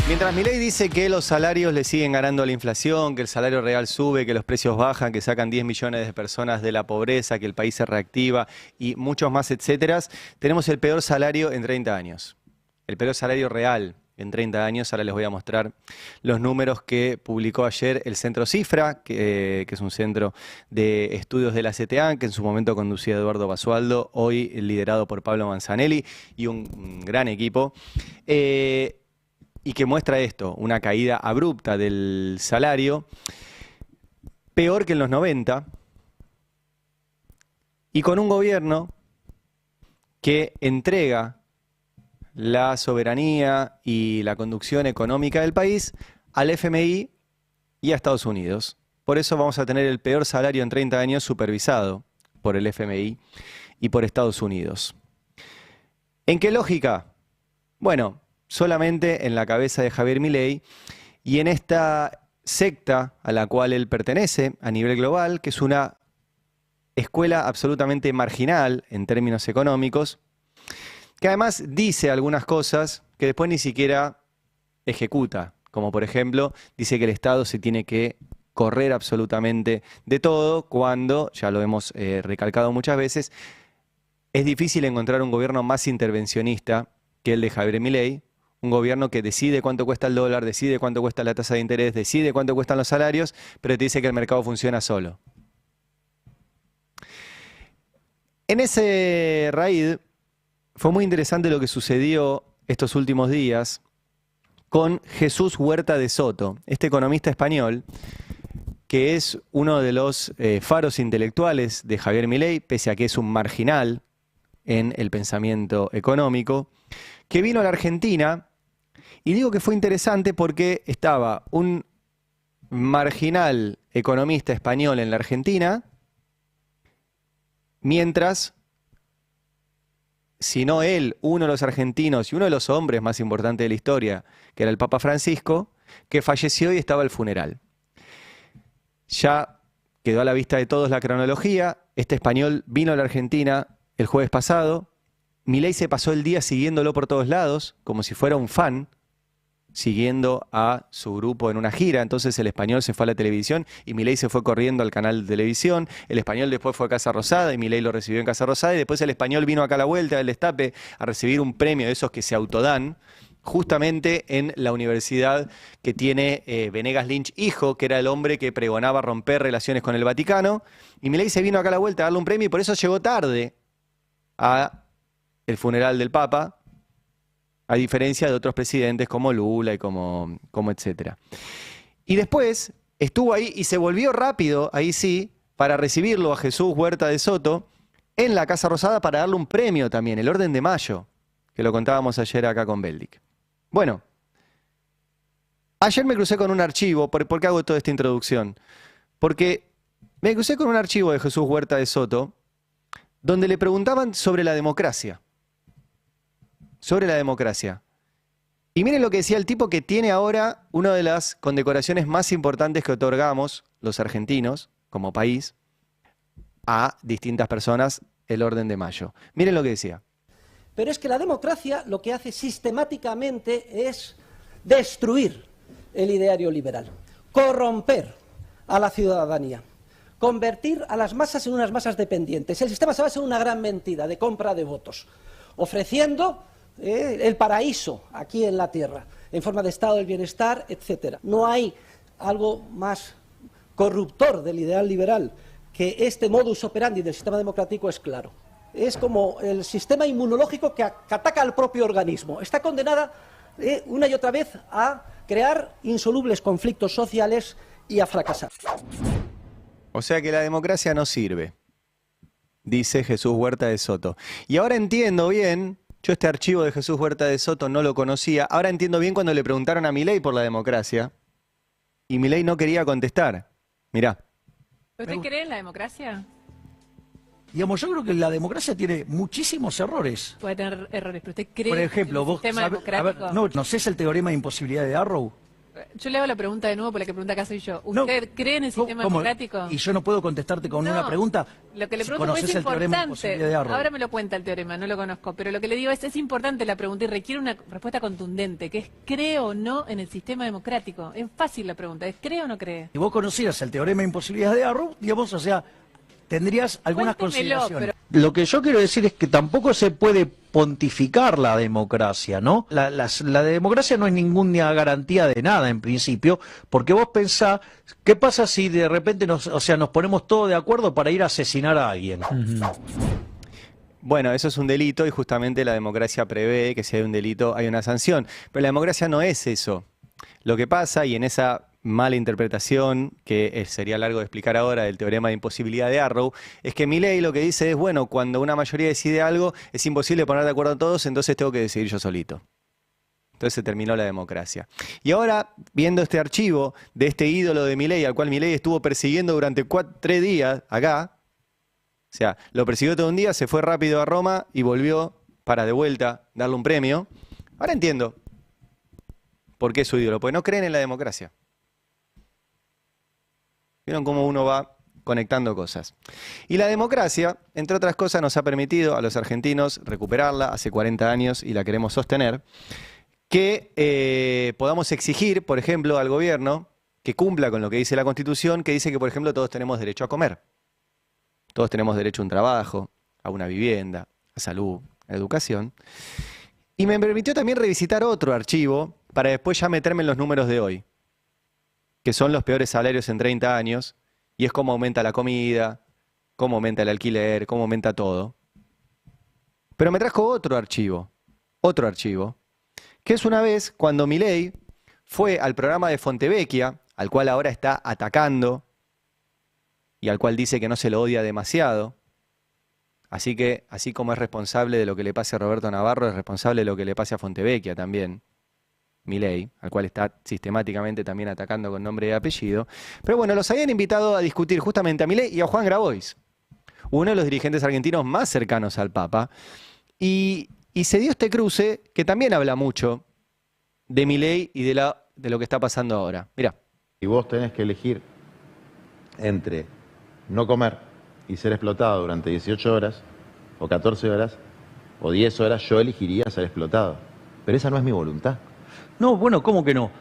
Mientras Milei dice que los salarios le siguen ganando a la inflación, que el salario real sube, que los precios bajan, que sacan 10 millones de personas de la pobreza, que el país se reactiva y muchos más, etcétera, tenemos el peor salario en 30 años. El peor salario real en 30 años. Ahora les voy a mostrar los números que publicó ayer el Centro Cifra, que es un centro de estudios de la CTA, que en su momento conducía Eduardo Basualdo, hoy liderado por Pablo Manzanelli y un gran equipo. Y que muestra esto, una caída abrupta del salario, peor que en los 90, y con un gobierno que entrega la soberanía y la conducción económica del país al FMI y a Estados Unidos. Por eso vamos a tener el peor salario en 30 años supervisado por el FMI y por Estados Unidos. ¿En qué lógica? Bueno, solamente en la cabeza de Javier Milei y en esta secta a la cual él pertenece a nivel global, que es una escuela absolutamente marginal en términos económicos, que además dice algunas cosas que después ni siquiera ejecuta, como por ejemplo dice que el Estado se tiene que correr absolutamente de todo, cuando, ya lo hemos recalcado muchas veces, es difícil encontrar un gobierno más intervencionista que el de Javier Milei. Un gobierno que decide cuánto cuesta el dólar, decide cuánto cuesta la tasa de interés, decide cuánto cuestan los salarios, pero te dice que el mercado funciona solo. En ese raíz fue muy interesante lo que sucedió estos últimos días con Jesús Huerta de Soto, este economista español, que es uno de los faros intelectuales de Javier Milei, pese a que es un marginal en el pensamiento económico, que vino a la Argentina. Y digo que fue interesante porque estaba un marginal economista español en la Argentina, mientras, si no él, uno de los argentinos y uno de los hombres más importantes de la historia, que era el Papa Francisco, que falleció y estaba al funeral. Ya quedó a la vista de todos la cronología. Este español vino a la Argentina el jueves pasado. Milei se pasó el día siguiéndolo por todos lados, como si fuera un fan, siguiendo a su grupo en una gira. Entonces el español se fue a la televisión y Milei se fue corriendo al canal de televisión. El español después fue a Casa Rosada y Milei lo recibió en Casa Rosada. Y después el español vino acá a la vuelta del Destape a recibir un premio de esos que se autodan, justamente en la universidad que tiene Venegas Lynch hijo, que era el hombre que pregonaba romper relaciones con el Vaticano. Y Milei se vino acá a la vuelta a darle un premio y por eso llegó tarde a el funeral del Papa, a diferencia de otros presidentes como Lula y como etcétera. Y después estuvo ahí y se volvió rápido, ahí sí, para recibirlo a Jesús Huerta de Soto en la Casa Rosada para darle un premio también, el Orden de Mayo, que lo contábamos ayer acá con Beldic. Bueno, ayer me crucé con un archivo. ¿Por qué hago toda esta introducción? Porque me crucé con un archivo de Jesús Huerta de Soto donde le preguntaban sobre la democracia. Sobre la democracia. Y miren lo que decía el tipo, que tiene ahora una de las condecoraciones más importantes que otorgamos los argentinos como país a distintas personas, el Orden de Mayo. Miren lo que decía. Pero es que la democracia lo que hace sistemáticamente es destruir el ideario liberal, corromper a la ciudadanía, convertir a las masas en unas masas dependientes. El sistema se basa en una gran mentira de compra de votos, ofreciendo el paraíso aquí en la tierra, en forma de estado del bienestar, etcétera. No hay algo más corruptor del ideal liberal que este modus operandi del sistema democrático. Es claro. Es como el sistema inmunológico que ataca al propio organismo. Está condenada una y otra vez a crear insolubles conflictos sociales y a fracasar. O sea que la democracia no sirve, dice Jesús Huerta de Soto. Y ahora entiendo bien. Yo este archivo de Jesús Huerta de Soto no lo conocía. Ahora entiendo bien cuando le preguntaron a Milei por la democracia y Milei no quería contestar. Mirá. ¿Usted cree en la democracia? Digamos, yo creo que la democracia tiene muchísimos errores. Puede tener errores, pero ¿usted cree Por ejemplo, en un vos sistema sabés, democrático? ¿no es el teorema de imposibilidad de Arrow? Yo le hago la pregunta de nuevo por la que pregunta acá soy yo. ¿Usted cree en el sistema ¿cómo? democrático? Y yo no puedo contestarte con una pregunta. Lo que le si pregunto conoces es el teorema de importante. imposibilidad de Arrow. Ahora me lo cuenta el teorema, no lo conozco. Pero lo que le digo es importante la pregunta y requiere una respuesta contundente, que es ¿cree o no en el sistema democrático? Es fácil la pregunta, es ¿cree o no cree? Si vos conocieras el teorema de imposibilidad de Arrow, digamos, o sea, tendrías algunas Cuéntemelo, consideraciones. Lo que yo quiero decir es que tampoco se puede pontificar la democracia, ¿no? La democracia no es ninguna garantía de nada en principio, porque vos pensás, ¿qué pasa si de repente nos ponemos todos de acuerdo para ir a asesinar a alguien? Bueno, eso es un delito y justamente la democracia prevé que si hay un delito hay una sanción. Pero la democracia no es eso. Lo que pasa, y en esa mala interpretación, que sería largo de explicar ahora, del teorema de imposibilidad de Arrow, es que Milei lo que dice es, bueno, cuando una mayoría decide algo, es imposible poner de acuerdo a todos, entonces tengo que decidir yo solito. Entonces se terminó la democracia. Y ahora, viendo este archivo de este ídolo de Milei, al cual Milei estuvo persiguiendo durante 3 días acá, o sea, lo persiguió todo un día, se fue rápido a Roma y volvió para de vuelta darle un premio. Ahora entiendo por qué es su ídolo, porque no creen en la democracia. ¿Vieron cómo uno va conectando cosas? Y la democracia, entre otras cosas, nos ha permitido a los argentinos recuperarla hace 40 años y la queremos sostener, que podamos exigir, por ejemplo, al gobierno que cumpla con lo que dice la Constitución, que dice que, por ejemplo, todos tenemos derecho a comer. Todos tenemos derecho a un trabajo, a una vivienda, a salud, a educación. Y me permitió también revisitar otro archivo para después ya meterme en los números de hoy, que son los peores salarios en 30 años, y es cómo aumenta la comida, cómo aumenta el alquiler, cómo aumenta todo. Pero me trajo otro archivo, que es una vez cuando Milei fue al programa de Fontevecchia, al cual ahora está atacando, y al cual dice que no se lo odia demasiado. Así que, así como es responsable de lo que le pase a Roberto Navarro, es responsable de lo que le pase a Fontevecchia también. Milei, al cual está sistemáticamente también atacando con nombre y apellido. Pero bueno, los habían invitado a discutir justamente a Milei y a Juan Grabois, uno de los dirigentes argentinos más cercanos al Papa. Y se dio este cruce que también habla mucho de Milei y de lo que está pasando ahora. Mirá. Y vos tenés que elegir entre no comer y ser explotado durante 18 horas, o 14 horas, o 10 horas, yo elegiría ser explotado. Pero esa no es mi voluntad. No, bueno, ¿cómo que no?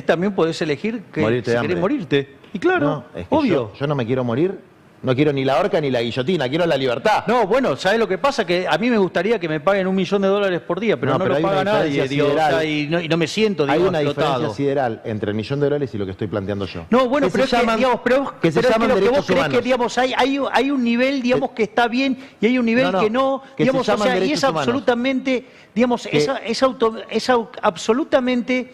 También podés elegir que Morirte de si querés hambre. morirte. Y claro, No, es que obvio. yo no me quiero morir, no quiero ni la horca ni la guillotina, quiero la libertad. No, bueno, ¿sabes lo que pasa? Que a mí me gustaría que me paguen $1 millón por día, pero no pero lo hay una paga nadie, diferencia digo, o sea, sideral. y no me siento, Hay digo, una explotado. diferencia sideral entre el $1.000.000 y lo que estoy planteando yo. No, bueno, Que pero se es que, llaman- digamos, que se pero es llaman lo que vos derechos creés humanos. que, digamos, hay un nivel, digamos, que está bien y hay un nivel No, que no, que se digamos, o llaman sea, y derechos es humanos. absolutamente, digamos, Que- absolutamente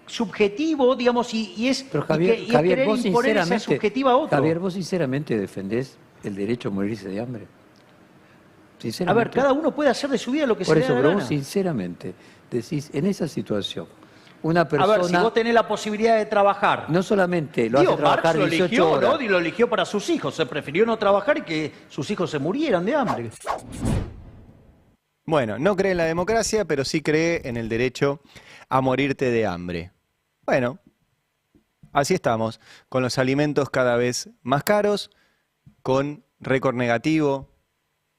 subjetivo, digamos, y es, Pero y Javier, y Javier, querer vos imponer esa sinceramente, subjetiva a otro. Javier, vos sinceramente defendés el derecho a morirse de hambre. A Sinceramente. ver, cada uno puede hacer de su vida lo que Por se le eso, dé la pero gana. vos sinceramente decís, en esa situación, una A persona ver, si vos tenés la posibilidad de trabajar. no solamente lo Digo, hace trabajar Marx lo 18 eligió, horas, ¿no? Y lo eligió para sus hijos. Se prefirió no trabajar y que sus hijos se murieran de hambre. Bueno, no cree en la democracia, pero sí cree en el derecho a morirte de hambre. Bueno, así estamos, con los alimentos cada vez más caros, con récord negativo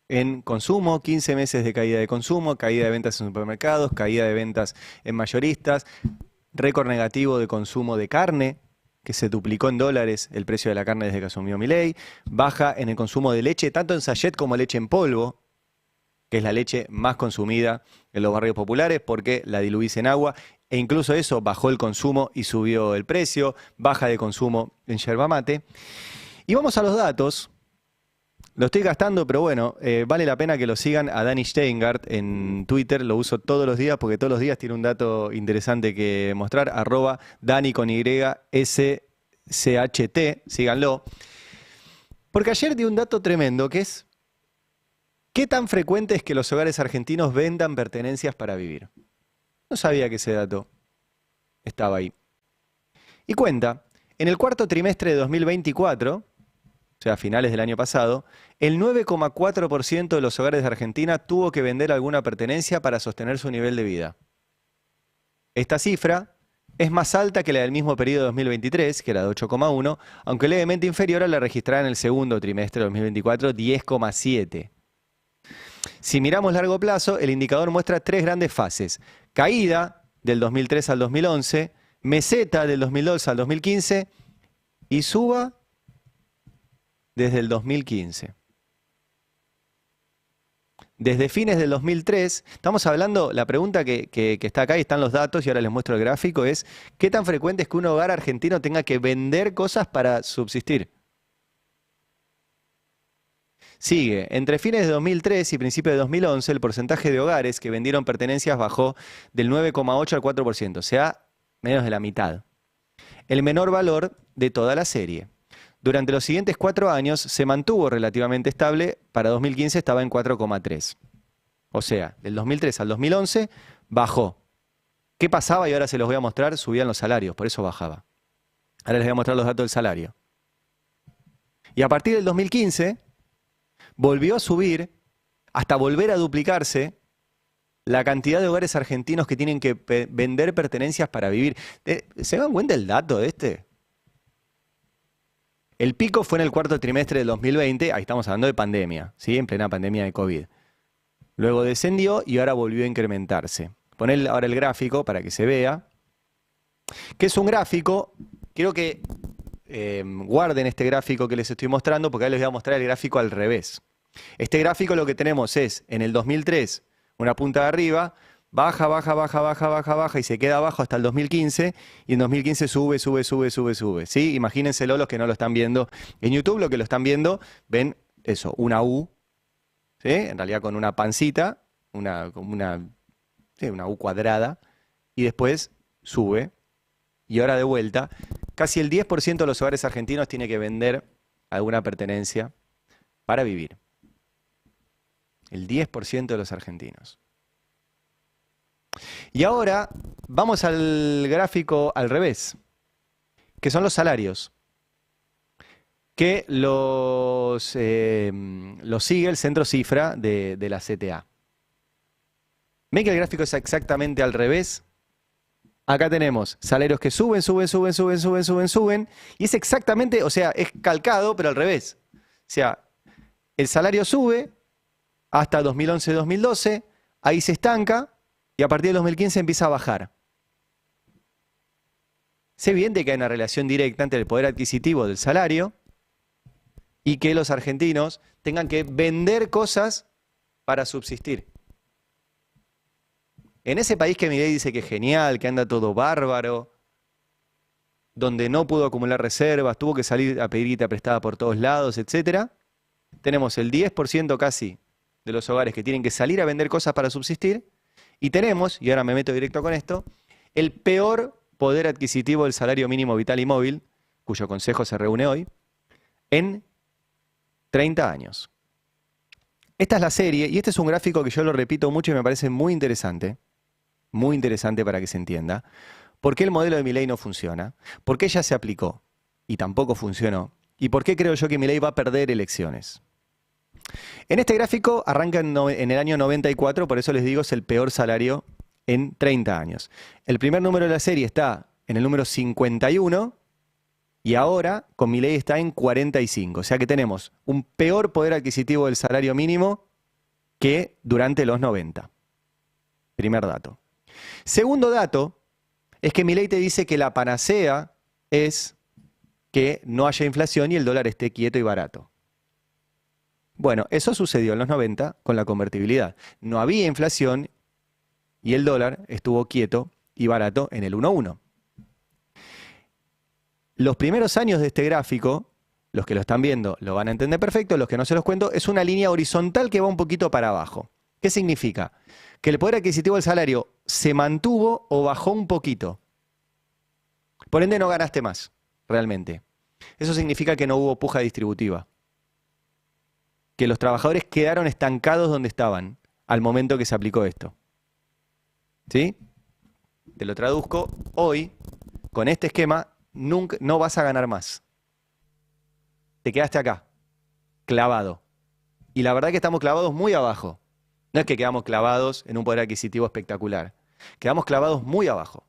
en consumo, 15 meses de caída de consumo, caída de ventas en supermercados, caída de ventas en mayoristas, récord negativo de consumo de carne, que se duplicó en dólares el precio de la carne desde que asumió Milei, baja en el consumo de leche, tanto en sachet como leche en polvo, que es la leche más consumida en los barrios populares porque la diluís en agua, e incluso eso bajó el consumo y subió el precio, baja de consumo en yerba mate. Y vamos a los datos. Lo estoy gastando, pero bueno, vale la pena que lo sigan a Dani Steingart en Twitter, lo uso todos los días porque todos los días tiene un dato interesante que mostrar, @Dani con YSCHT, síganlo. Porque ayer di un dato tremendo que es, ¿qué tan frecuente es que los hogares argentinos vendan pertenencias para vivir? No sabía que ese dato estaba ahí. Y cuenta, en el cuarto trimestre de 2024, o sea, a finales del año pasado, el 9,4% de los hogares de Argentina tuvo que vender alguna pertenencia para sostener su nivel de vida. Esta cifra es más alta que la del mismo periodo de 2023, que era de 8,1, aunque levemente inferior a la registrada en el segundo trimestre de 2024, 10,7. Si miramos largo plazo, el indicador muestra tres grandes fases. Caída del 2003 al 2011, meseta del 2012 al 2015 y suba desde el 2015. Desde fines del 2003, estamos hablando, la pregunta que está acá y están los datos y ahora les muestro el gráfico es, ¿qué tan frecuente es que un hogar argentino tenga que vender cosas para subsistir? Sigue, entre fines de 2003 y principios de 2011, el porcentaje de hogares que vendieron pertenencias bajó del 9,8 al 4%, o sea, menos de la mitad. El menor valor de toda la serie. Durante los siguientes 4 años se mantuvo relativamente estable, para 2015 estaba en 4,3. O sea, del 2003 al 2011 bajó. ¿Qué pasaba? Y ahora se los voy a mostrar, subían los salarios, por eso bajaba. Ahora les voy a mostrar los datos del salario. Y a partir del 2015 volvió a subir hasta volver a duplicarse la cantidad de hogares argentinos que tienen que vender pertenencias para vivir. ¿Se dan cuenta el dato de este? El pico fue en el cuarto trimestre del 2020, ahí estamos hablando de pandemia, ¿sí? En plena pandemia de COVID. Luego descendió y ahora volvió a incrementarse. Poner ahora el gráfico para que se vea. ¿Qué es un gráfico? Quiero que guarden este gráfico que les estoy mostrando porque ahora les voy a mostrar el gráfico al revés. Este gráfico lo que tenemos es, en el 2003, una punta de arriba, baja, baja, baja, baja, baja, baja y se queda abajo hasta el 2015 y en 2015 sube, sube, sube, sube, sube. ¿Sí? Imagínenselo los que no lo están viendo. En YouTube lo que lo están viendo, ven eso, una U, ¿sí? En realidad con una pancita, una U cuadrada y después sube y ahora de vuelta. Casi el 10% de los hogares argentinos tiene que vender alguna pertenencia para vivir. El 10% de los argentinos. Y ahora vamos al gráfico al revés, que son los salarios, que los sigue el centro cifra de la CTA. ¿Ven que el gráfico es exactamente al revés? Acá tenemos salarios que suben, suben, suben, suben, suben, suben, suben, y es exactamente, o sea, es calcado, pero al revés. O sea, el salario sube hasta 2011-2012, ahí se estanca, y a partir del 2015 empieza a bajar. Es evidente que hay una relación directa entre el poder adquisitivo del salario y que los argentinos tengan que vender cosas para subsistir. En ese país que Milei dice que es genial, que anda todo bárbaro, donde no pudo acumular reservas, tuvo que salir a pedir guita prestada por todos lados, etc., tenemos el 10% casi de los hogares que tienen que salir a vender cosas para subsistir. Y tenemos, y ahora me meto directo con esto, el peor poder adquisitivo del salario mínimo vital y móvil, cuyo consejo se reúne hoy, en 30 años. Esta es la serie, y este es un gráfico que yo lo repito mucho y me parece muy interesante para que se entienda, por qué el modelo de Milei no funciona, por qué ya se aplicó y tampoco funcionó, y por qué creo yo que Milei va a perder elecciones. En este gráfico arranca en el año 94, por eso les digo es el peor salario en 30 años. El primer número de la serie está en el número 51 y ahora con Milei está en 45. O sea que tenemos un peor poder adquisitivo del salario mínimo que durante los 90. Primer dato. Segundo dato es que Milei te dice que la panacea es que no haya inflación y el dólar esté quieto y barato. Bueno, eso sucedió en los 90 con la convertibilidad. No había inflación y el dólar estuvo quieto y barato en el 1,1. Los primeros años de este gráfico, los que lo están viendo lo van a entender perfecto, los que no se los cuento, es una línea horizontal que va un poquito para abajo. ¿Qué significa? Que el poder adquisitivo del salario se mantuvo o bajó un poquito. Por ende no ganaste más, realmente. Eso significa que no hubo puja distributiva. Que los trabajadores quedaron estancados donde estaban al momento que se aplicó esto. ¿Sí? Te lo traduzco. Hoy, con este esquema, no vas a ganar más. Te quedaste acá, clavado. Y la verdad que estamos clavados muy abajo. No es que quedamos clavados en un poder adquisitivo espectacular. Quedamos clavados muy abajo.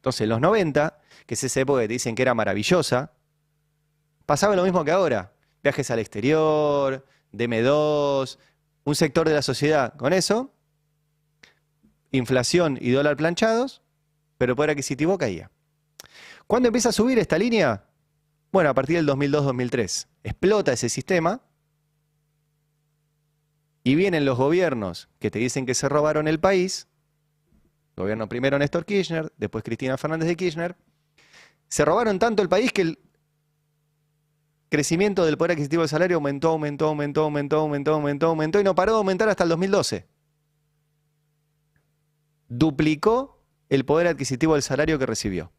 Entonces, en los 90, que es esa época que te dicen que era maravillosa, pasaba lo mismo que ahora. Viajes al exterior, DM2, un sector de la sociedad con eso, inflación y dólar planchados, pero poder adquisitivo caía. ¿Cuándo empieza a subir esta línea? Bueno, a partir del 2002-2003. Explota ese sistema y vienen los gobiernos que te dicen que se robaron el país. Gobierno primero Néstor Kirchner, después Cristina Fernández de Kirchner. Se robaron tanto el país que el crecimiento del poder adquisitivo del salario aumentó y no paró de aumentar hasta el 2012. Duplicó el poder adquisitivo del salario que recibió.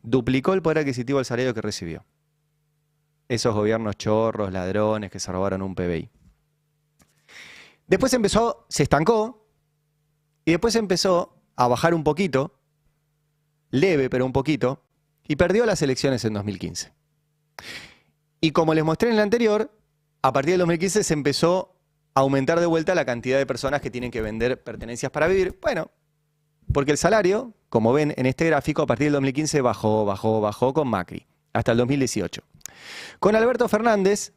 Duplicó el poder adquisitivo del salario que recibió. Esos gobiernos chorros, ladrones que se robaron un PBI. Después se estancó y después empezó a bajar un poquito, leve pero un poquito, y perdió las elecciones en 2015. Y como les mostré en el anterior, a partir del 2015 se empezó a aumentar de vuelta la cantidad de personas que tienen que vender pertenencias para vivir. Bueno, porque el salario, como ven en este gráfico, a partir del 2015 bajó con Macri, hasta el 2018. Con Alberto Fernández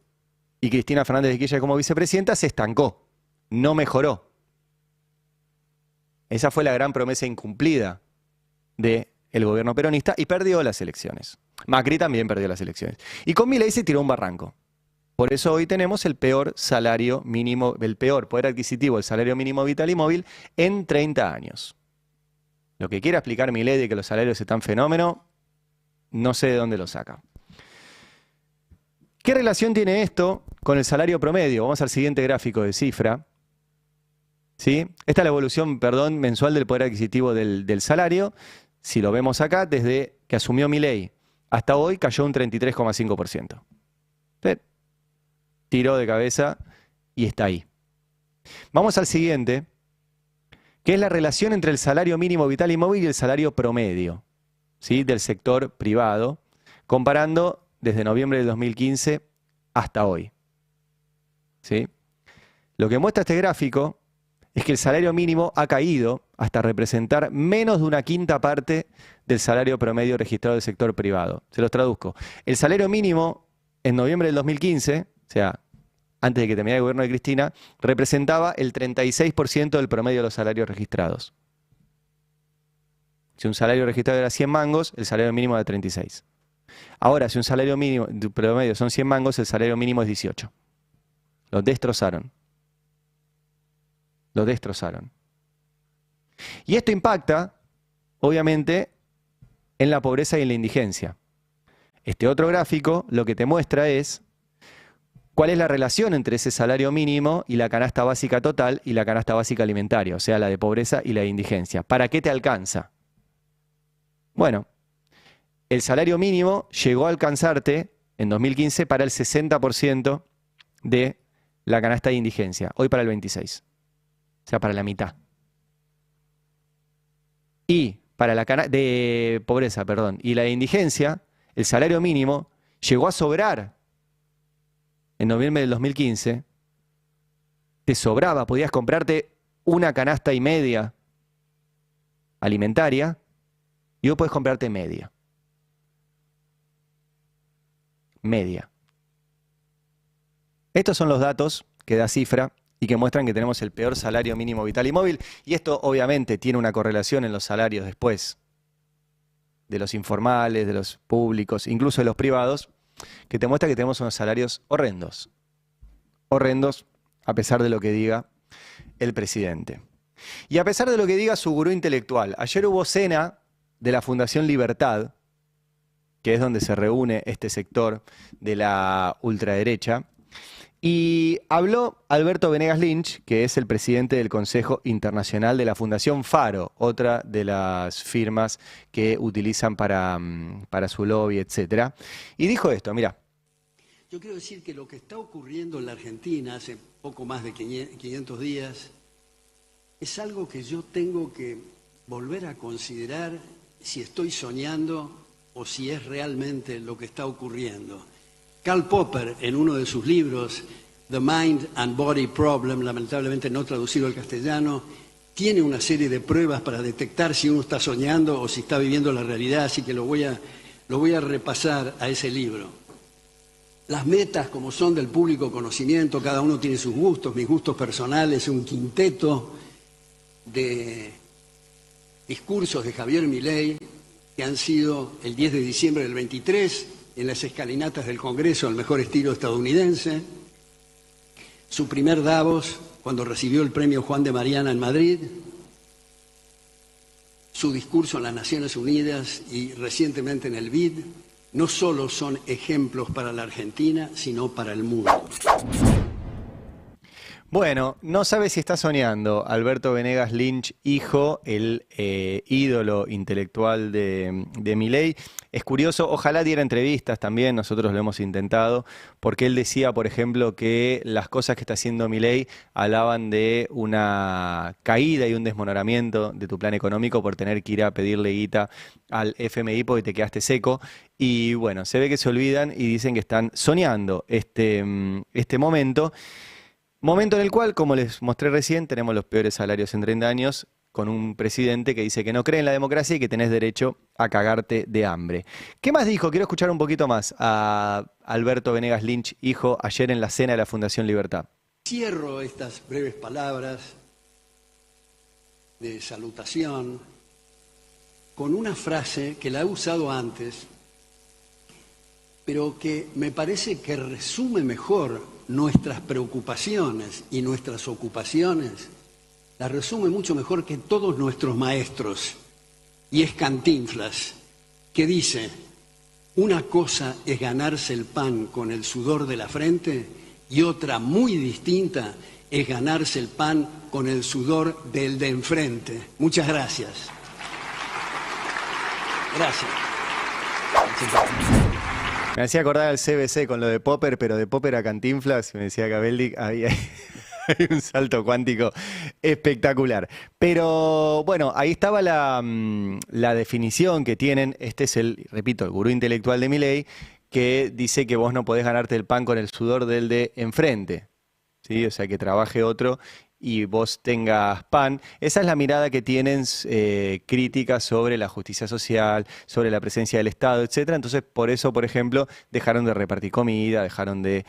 y Cristina Fernández de Kirchner como vicepresidenta se estancó, no mejoró. Esa fue la gran promesa incumplida del gobierno peronista y perdió las elecciones. Macri también perdió las elecciones. Y con Milei se tiró un barranco. Por eso hoy tenemos el peor salario mínimo, el peor poder adquisitivo, el salario mínimo vital y móvil en 30 años. Lo que quiera explicar Milei de que los salarios están fenómeno, no sé de dónde lo saca. ¿Qué relación tiene esto con el salario promedio? Vamos al siguiente gráfico de cifra. ¿Sí? Esta es la evolución, mensual del poder adquisitivo del salario. Si lo vemos acá, desde que asumió Milei hasta hoy cayó un 33,5%. Tiró de cabeza y está ahí. Vamos al siguiente, que es la relación entre el salario mínimo vital y móvil y el salario promedio, ¿sí? Del sector privado, comparando desde noviembre del 2015 hasta hoy. ¿Sí? Lo que muestra este gráfico es que el salario mínimo ha caído hasta representar menos de una quinta parte del salario promedio registrado del sector privado. Se los traduzco. El salario mínimo en noviembre del 2015, o sea, antes de que terminara el gobierno de Cristina, representaba el 36% del promedio de los salarios registrados. Si un salario registrado era 100 mangos, el salario mínimo era 36. Ahora, si un salario mínimo promedio son 100 mangos, el salario mínimo es 18. Lo destrozaron. Lo destrozaron. Y esto impacta, obviamente, en la pobreza y en la indigencia. Este otro gráfico lo que te muestra es cuál es la relación entre ese salario mínimo y la canasta básica total y la canasta básica alimentaria, o sea, la de pobreza y la de indigencia. ¿Para qué te alcanza? Bueno, el salario mínimo llegó a alcanzarte en 2015 para el 60% de la canasta de indigencia, hoy para el 26%. O sea, para la mitad. Y para la canasta de pobreza, perdón, y la de indigencia, el salario mínimo llegó a sobrar en noviembre del 2015. Te sobraba, podías comprarte una canasta y media alimentaria y hoy puedes comprarte media. Media. Estos son los datos que da Cifra y que muestran que tenemos el peor salario mínimo vital y móvil. Y esto obviamente tiene una correlación en los salarios después, de los informales, de los públicos, incluso de los privados, que te muestra que tenemos unos salarios horrendos. Horrendos, a pesar de lo que diga el presidente. Y a pesar de lo que diga su gurú intelectual. Ayer hubo cena de la Fundación Libertad, que es donde se reúne este sector de la ultraderecha, y habló Alberto Venegas Lynch, que es el presidente del Consejo Internacional de la Fundación Faro, otra de las firmas que utilizan para su lobby, etc. Y dijo esto, mira. Yo quiero decir que lo que está ocurriendo en la Argentina hace poco más de 500 días es algo que yo tengo que volver a considerar si estoy soñando o si es realmente lo que está ocurriendo. Karl Popper, en uno de sus libros, The Mind and Body Problem, lamentablemente no traducido al castellano, tiene una serie de pruebas para detectar si uno está soñando o si está viviendo la realidad, así que lo voy a repasar a ese libro. Las metas, como son del público conocimiento, cada uno tiene sus gustos, mis gustos personales, un quinteto de discursos de Javier Milei que han sido el 10 de diciembre del 23 en las escalinatas del Congreso al mejor estilo estadounidense, su primer Davos cuando recibió el premio Juan de Mariana en Madrid, su discurso en las Naciones Unidas y recientemente en el BID, no solo son ejemplos para la Argentina, sino para el mundo. Bueno, no sabe si está soñando Alberto Venegas Lynch, hijo, el ídolo intelectual de Milei. Es curioso, ojalá diera entrevistas también, nosotros lo hemos intentado, porque él decía, por ejemplo, que las cosas que está haciendo Milei hablaban de una caída y un desmoronamiento de tu plan económico por tener que ir a pedirle guita al FMI porque te quedaste seco. Y bueno, se ve que se olvidan y dicen que están soñando este momento. Momento en el cual, como les mostré recién, tenemos los peores salarios en 30 años, con un presidente que dice que no cree en la democracia y que tenés derecho a cagarte de hambre. ¿Qué más dijo? Quiero escuchar un poquito más a Alberto Venegas Lynch, hijo, ayer en la cena de la Fundación Libertad. Cierro estas breves palabras de salutación con una frase que la he usado antes, pero que me parece que resume mejor nuestras preocupaciones y nuestras ocupaciones, la resume mucho mejor que todos nuestros maestros, y es Cantinflas, que dice: una cosa es ganarse el pan con el sudor de la frente y otra muy distinta es ganarse el pan con el sudor del de enfrente. Muchas gracias. Gracias. Me hacía acordar al CBC con lo de Popper, pero de Popper a Cantinflas, me decía Cabeldi, hay un salto cuántico espectacular. Pero bueno, ahí estaba la definición que tienen. Este es repito, el gurú intelectual de Milei, que dice que vos no podés ganarte el pan con el sudor del de enfrente, ¿sí? O sea, que trabaje otro y vos tengas pan. Esa es la mirada que tienen críticas sobre la justicia social, sobre la presencia del Estado, etcétera. Entonces, por eso, por ejemplo, dejaron de repartir comida, dejaron de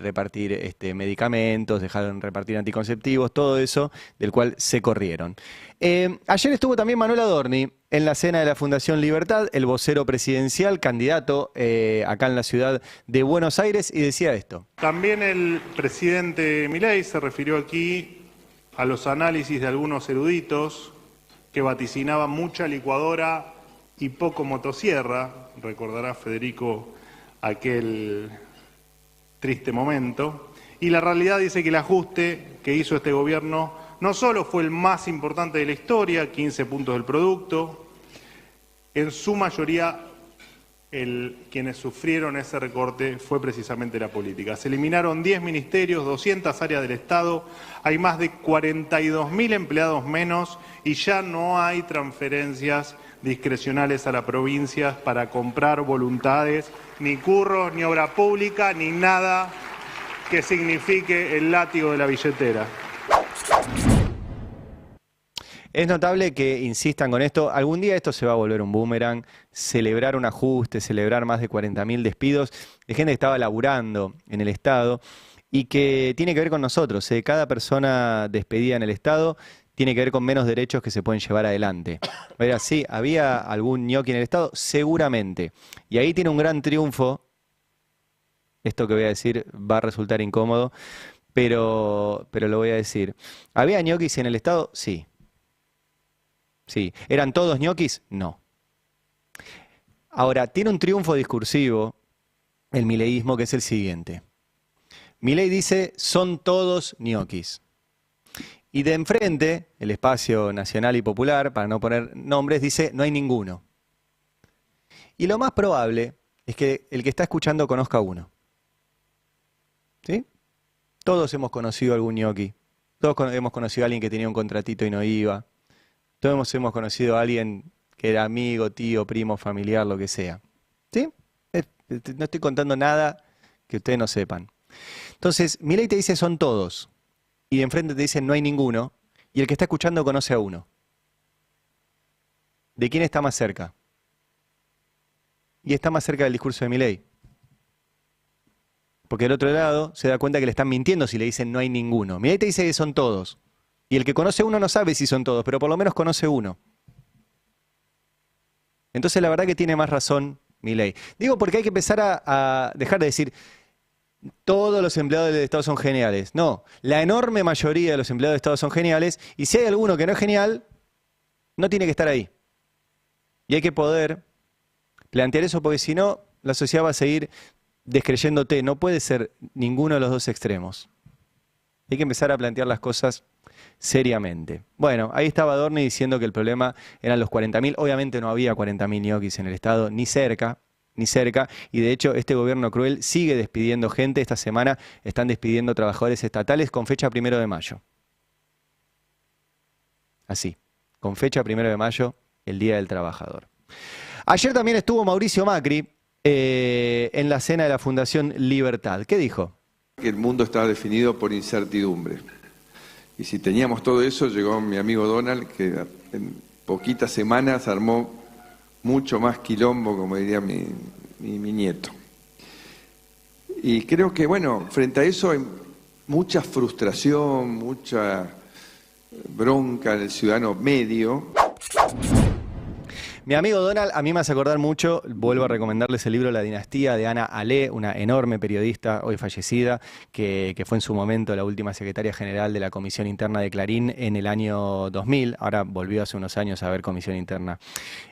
repartir medicamentos, dejaron de repartir anticonceptivos, todo eso del cual se corrieron. Ayer estuvo también Manuel Adorni en la cena de la Fundación Libertad, el vocero presidencial, candidato acá en la ciudad de Buenos Aires, y decía esto. También el presidente Milei se refirió aquí a los análisis de algunos eruditos que vaticinaban mucha licuadora y poco motosierra. Recordará Federico aquel triste momento. Y la realidad dice que el ajuste que hizo este gobierno no solo fue el más importante de la historia, 15 puntos del producto, en su mayoría quienes sufrieron ese recorte fue precisamente la política. Se eliminaron 10 ministerios, 200 áreas del Estado, hay más de 42.000 empleados menos y ya no hay transferencias discrecionales a las provincias para comprar voluntades, ni curros, ni obra pública, ni nada que signifique el látigo de la billetera. Es notable que insistan con esto. Algún día esto se va a volver un boomerang. Celebrar un ajuste, celebrar más de 40.000 despidos de gente que estaba laburando en el Estado y que tiene que ver con nosotros. Cada persona despedida en el Estado tiene que ver con menos derechos que se pueden llevar adelante. Pero sí, ¿había algún ñoqui en el Estado? Seguramente. Y ahí tiene un gran triunfo. Esto que voy a decir va a resultar incómodo, pero lo voy a decir. ¿Había ñoquis en el Estado? Sí. Sí. ¿Eran todos ñoquis? No. Ahora, tiene un triunfo discursivo el mileísmo que es el siguiente. Milei dice, son todos ñoquis. Y de enfrente, el Espacio Nacional y Popular, para no poner nombres, dice, no hay ninguno. Y lo más probable es que el que está escuchando conozca uno. ¿Sí? Todos hemos conocido a algún ñoqui. Todos hemos conocido a alguien que tenía un contratito y no iba. Todos hemos conocido a alguien que era amigo, tío, primo, familiar, lo que sea. ¿Sí? No estoy contando nada que ustedes no sepan. Entonces, Milei te dice son todos. Y de enfrente te dicen no hay ninguno. y el que está escuchando conoce a uno. ¿De quién está más cerca? Y está más cerca del discurso de Milei. Porque del otro lado se da cuenta que le están mintiendo si le dicen no hay ninguno. Milei te dice que son todos. Y el que conoce uno no sabe si son todos, pero por lo menos conoce uno. Entonces la verdad que tiene más razón Milei. Digo porque hay que empezar a dejar de decir todos los empleados del Estado son geniales. No, la enorme mayoría de los empleados del Estado son geniales y si hay alguno que no es genial, no tiene que estar ahí. Y hay que poder plantear eso porque si no, la sociedad va a seguir descreyéndote. No puede ser ninguno de los dos extremos. Hay que empezar a plantear las cosas seriamente. Bueno, ahí estaba Adorni diciendo que el problema eran los 40.000. Obviamente no había 40.000 ñoquis en el Estado, ni cerca. Y de hecho este gobierno cruel sigue despidiendo gente. Esta semana están despidiendo trabajadores estatales con fecha 1 de mayo. Así, con fecha 1 de mayo, el Día del Trabajador. Ayer también estuvo Mauricio Macri en la cena de la Fundación Libertad. ¿Qué dijo? Que el mundo está definido por incertidumbre. Y si teníamos todo eso, llegó mi amigo Donald, que en poquitas semanas armó mucho más quilombo, como diría mi nieto. Y creo que, bueno, frente a eso hay mucha frustración, mucha bronca en el ciudadano medio. Mi amigo Donald, a mí me hace acordar mucho, vuelvo a recomendarles el libro La Dinastía de Ana Alé, una enorme periodista hoy fallecida, que fue en su momento la última secretaria general de la Comisión Interna de Clarín en el año 2000, ahora volvió hace unos años a ver Comisión Interna.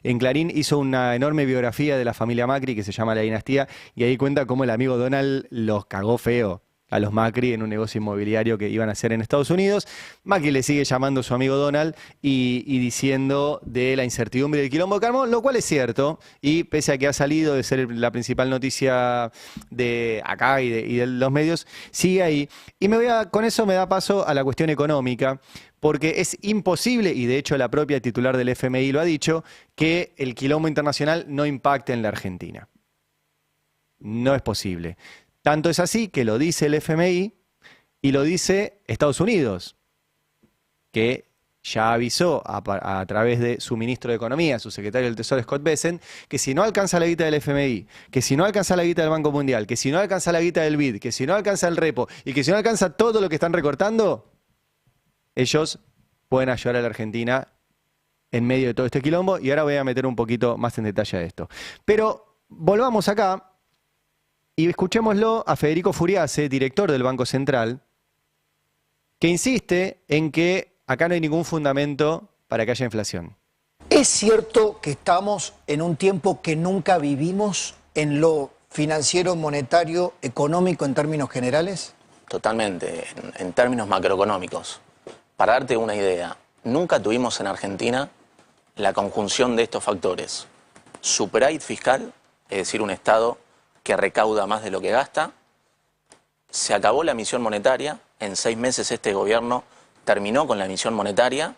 En Clarín hizo una enorme biografía de la familia Macri que se llama La Dinastía y ahí cuenta cómo el amigo Donald los cagó feo a los Macri en un negocio inmobiliario que iban a hacer en Estados Unidos. Macri le sigue llamando a su amigo Donald y diciendo de la incertidumbre del quilombo de Carmón, lo cual es cierto, y pese a que ha salido de ser la principal noticia de acá y de los medios, sigue ahí. Y con eso me da paso a la cuestión económica, porque es imposible, y de hecho la propia titular del FMI lo ha dicho, que el quilombo internacional no impacte en la Argentina. No es posible. Tanto es así que lo dice el FMI y lo dice Estados Unidos, que ya avisó a través de su ministro de Economía, su secretario del Tesoro Scott Bessent, que si no alcanza la guita del FMI, que si no alcanza la guita del Banco Mundial, que si no alcanza la guita del BID, que si no alcanza el repo y que si no alcanza todo lo que están recortando, ellos pueden ayudar a la Argentina en medio de todo este quilombo. Y ahora voy a meter un poquito más en detalle a esto. Pero volvamos acá. Y escuchémoslo a Federico Furiase, director del Banco Central, que insiste en que acá no hay ningún fundamento para que haya inflación. ¿Es cierto que estamos en un tiempo que nunca vivimos en lo financiero, monetario, económico en términos generales? Totalmente, en términos macroeconómicos. Para darte una idea, nunca tuvimos en Argentina la conjunción de estos factores. Superávit fiscal, es decir, un Estado que recauda más de lo que gasta. Se acabó la emisión monetaria, en 6 meses este gobierno terminó con la emisión monetaria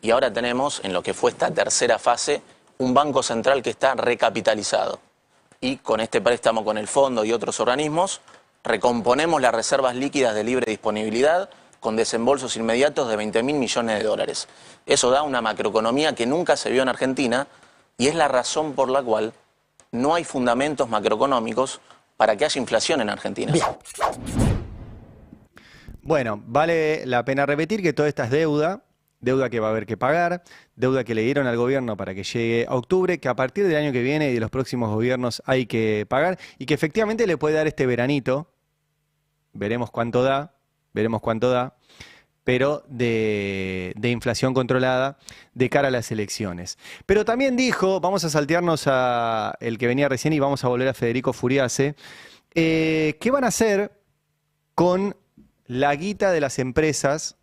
y ahora tenemos, en lo que fue esta tercera fase, un Banco Central que está recapitalizado. Y con este préstamo con el Fondo y otros organismos, recomponemos las reservas líquidas de libre disponibilidad con desembolsos inmediatos de 20.000 millones de dólares. Eso da una macroeconomía que nunca se vio en Argentina y es la razón por la cual no hay fundamentos macroeconómicos para que haya inflación en Argentina. Bien. Bueno, vale la pena repetir que toda esta es deuda que va a haber que pagar, deuda que le dieron al gobierno para que llegue a octubre, que a partir del año que viene y de los próximos gobiernos hay que pagar y que efectivamente le puede dar este veranito, veremos cuánto da, pero de inflación controlada de cara a las elecciones. Pero también dijo, vamos a saltearnos a el que venía recién y vamos a volver a Federico Furiase, ¿qué van a hacer con la guita de las empresas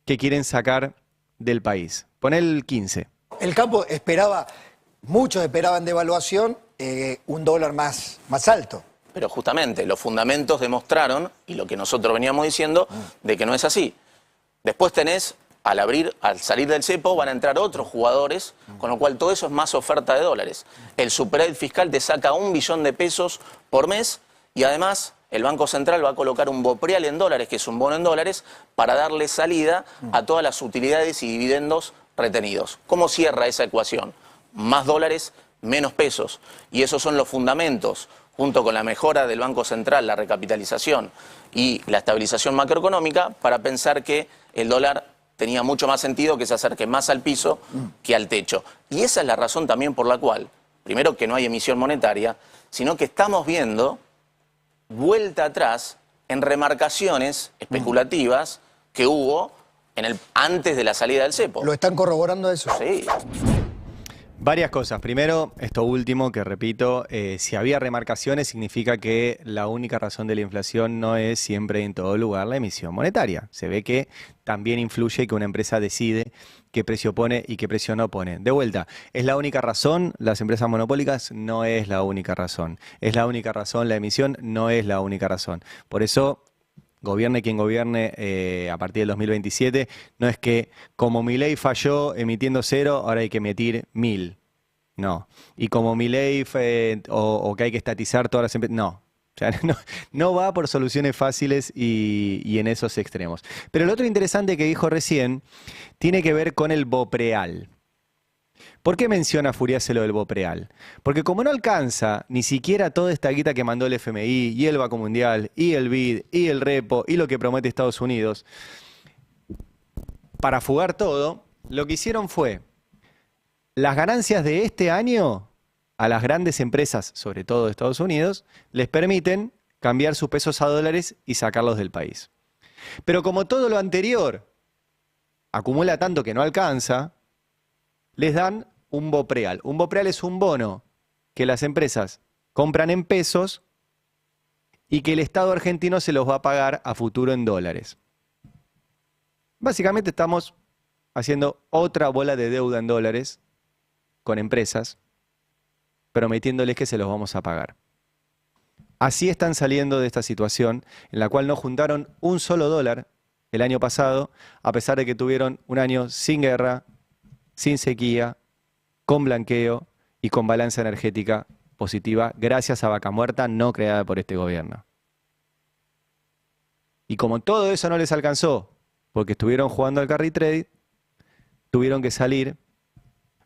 que quieren sacar del país? Pon el 15. El campo esperaba, muchos esperaban devaluación, un dólar más alto. Pero justamente los fundamentos demostraron, y lo que nosotros veníamos diciendo, de que no es así. Después tenés, al salir del cepo, van a entrar otros jugadores, con lo cual todo eso es más oferta de dólares. El superávit fiscal te saca 1 billón de pesos por mes y además el Banco Central va a colocar un BOPREAL en dólares, que es un bono en dólares, para darle salida a todas las utilidades y dividendos retenidos. ¿Cómo cierra esa ecuación? Más dólares, menos pesos. Y esos son los fundamentos, junto con la mejora del Banco Central, la recapitalización y la estabilización macroeconómica, para pensar que el dólar tenía mucho más sentido que se acerque más al piso que al techo. Y esa es la razón también por la cual, primero, que no hay emisión monetaria, sino que estamos viendo vuelta atrás en remarcaciones especulativas que hubo antes de la salida del cepo. ¿Lo están corroborando eso? Sí. Varias cosas. Primero, esto último que repito, si había remarcaciones significa que la única razón de la inflación no es siempre y en todo lugar la emisión monetaria. Se ve que también influye que una empresa decide qué precio pone y qué precio no pone. De vuelta, ¿es la única razón las empresas monopólicas? No es la única razón. ¿Es la única razón la emisión? No es la única razón. Por eso, gobierne quien gobierne a partir del 2027, no es que como Milei falló emitiendo 0, ahora hay que emitir 1000. No. Y como Milei o que hay que estatizar todas las empresas, no. O sea, no va por soluciones fáciles y en esos extremos. Pero lo otro interesante que dijo recién tiene que ver con el BOPREAL. ¿Por qué menciona Furiase lo del BOPREAL? Porque como no alcanza ni siquiera toda esta guita que mandó el FMI y el Banco Mundial y el BID y el repo y lo que promete Estados Unidos para fugar todo, lo que hicieron fue las ganancias de este año a las grandes empresas, sobre todo de Estados Unidos, les permiten cambiar sus pesos a dólares y sacarlos del país. Pero como todo lo anterior acumula tanto que no alcanza, les dan un BOPREAL. Un BOPREAL es un bono que las empresas compran en pesos y que el Estado argentino se los va a pagar a futuro en dólares. Básicamente estamos haciendo otra bola de deuda en dólares con empresas, prometiéndoles que se los vamos a pagar. Así están saliendo de esta situación en la cual no juntaron un solo dólar el año pasado, a pesar de que tuvieron un año sin guerra, sin sequía, con blanqueo y con balanza energética positiva, gracias a Vaca Muerta no creada por este gobierno. Y como todo eso no les alcanzó, porque estuvieron jugando al carry trade, tuvieron que salir